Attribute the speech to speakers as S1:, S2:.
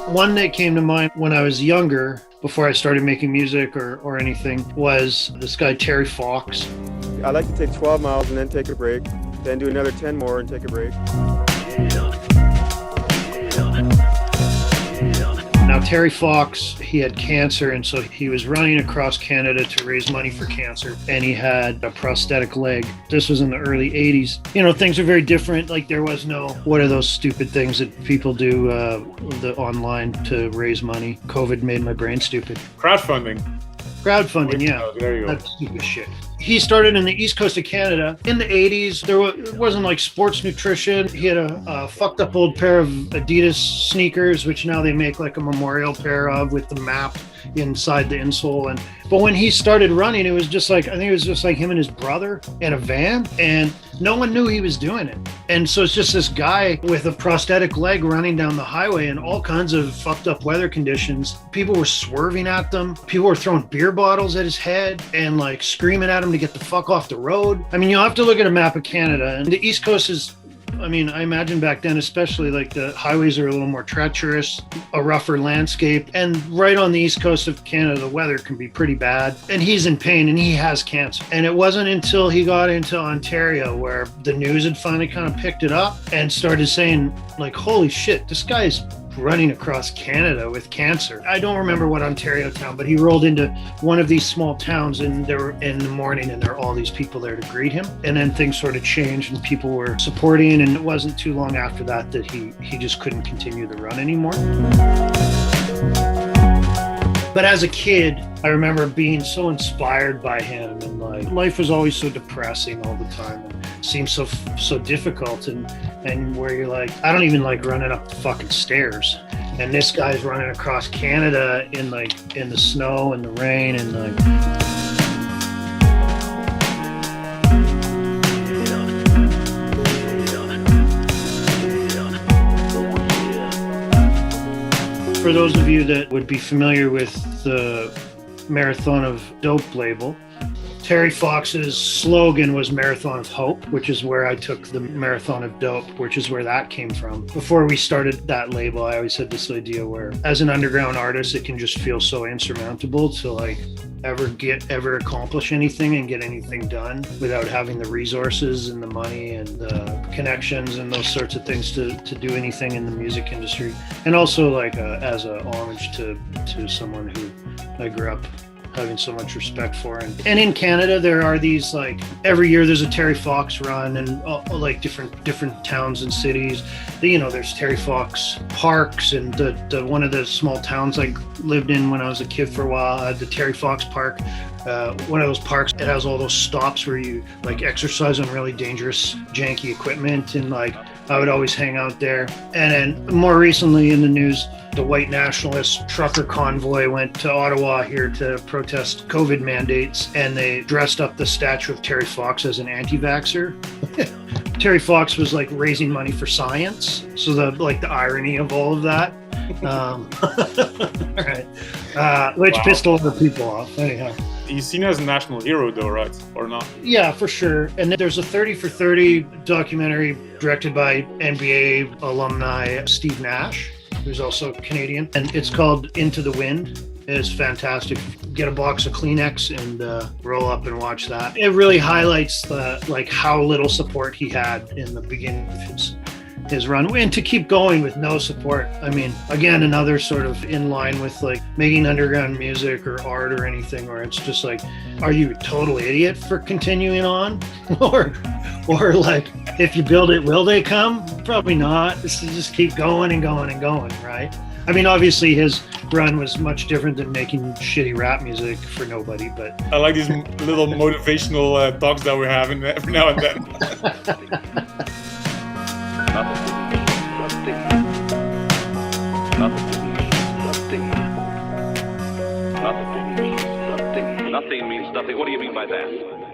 S1: One that came to mind when I was younger, before I started making music or anything, was this guy, Terry Fox.
S2: I like to take 12 miles and then take a break, then do another 10 more and take a break.
S1: Now, Terry Fox, he had cancer, and so he was running across Canada to raise money for cancer, and he had a prosthetic leg. This was in the early 80s. You know, things are very different. Like, there was no, what are those stupid things that people do online to raise money? COVID made my brain stupid.
S3: Crowdfunding.
S1: Crowdfunding, yeah.
S3: Oh, there you go.
S1: That's stupid shit. He started in the east coast of Canada in the 80s. It wasn't like sports nutrition. He had a fucked up old pair of Adidas sneakers, which now they make like a memorial pair of with the map inside the insole. But when he started running, it was just like, I think it was just like him and his brother in a van, and no one knew he was doing it. And so it's just this guy with a prosthetic leg running down the highway in all kinds of fucked up weather conditions. People were swerving at them. People were throwing beer bottles at his head and like screaming at him to get the fuck off the road. I mean, you'll have to look at a map of Canada, and the East Coast is, I mean, I imagine back then, especially, like the highways are a little more treacherous, a rougher landscape. And right on the East Coast of Canada, the weather can be pretty bad. And he's in pain and he has cancer. And it wasn't until he got into Ontario where the news had finally kind of picked it up and started saying, like, holy shit, this guy's running across Canada with cancer. I don't remember what Ontario town, but he rolled into one of these small towns, and there were in the morning, and there were all these people there to greet him. And then things sort of changed and people were supporting, and it wasn't too long after that that he just couldn't continue the run anymore. But as a kid, I remember being so inspired by him, and like life was always so depressing all the time and seemed so difficult, and where you're like, I don't even like running up the fucking stairs, and this guy's running across Canada in the snow and the rain and like. For those of you that would be familiar with the Marathon of Dope label, Terry Fox's slogan was Marathon of Hope, which is where I took the Marathon of Dope, which is where that came from. Before we started that label, I always had this idea where, as an underground artist, it can just feel so insurmountable to like ever accomplish anything and get anything done without having the resources and the money and the connections and those sorts of things to do anything in the music industry. And also like as a homage to someone who I grew up having so much respect for. And in Canada, there are these, like, every year there's a Terry Fox run, and like different towns and cities. You know, there's Terry Fox parks, and the one of the small towns I lived in when I was a kid for a while had the Terry Fox Park. One of those parks, it has all those stops where you like exercise on really dangerous, janky equipment, and like I would always hang out there. And then more recently in the news, the white nationalist trucker convoy went to Ottawa here to protest COVID mandates, and they dressed up the statue of Terry Fox as an anti-vaxxer. Terry Fox was like raising money for science, so the irony of all of that. Right. Which pissed a lot of people off. Anyhow.
S3: He's seen as a national hero, though, right? Or not?
S1: Yeah, for sure. And there's a 30 for 30 documentary directed by NBA alumni Steve Nash, who's also Canadian. And it's called Into the Wind. It's fantastic. Get a box of Kleenex and roll up and watch that. It really highlights how little support he had in the beginning of his run, and to keep going with no support. I mean, again, another sort of in line with like making underground music or art or anything, where it's just like, are you a total idiot for continuing on? or like, if you build it, will they come? Probably not. It's to just keep going and going and going, right? I mean, obviously his run was much different than making shitty rap music for nobody, but
S3: I like these little motivational talks that we're having every now and then.
S4: Nothing means nothing. What do you mean by that?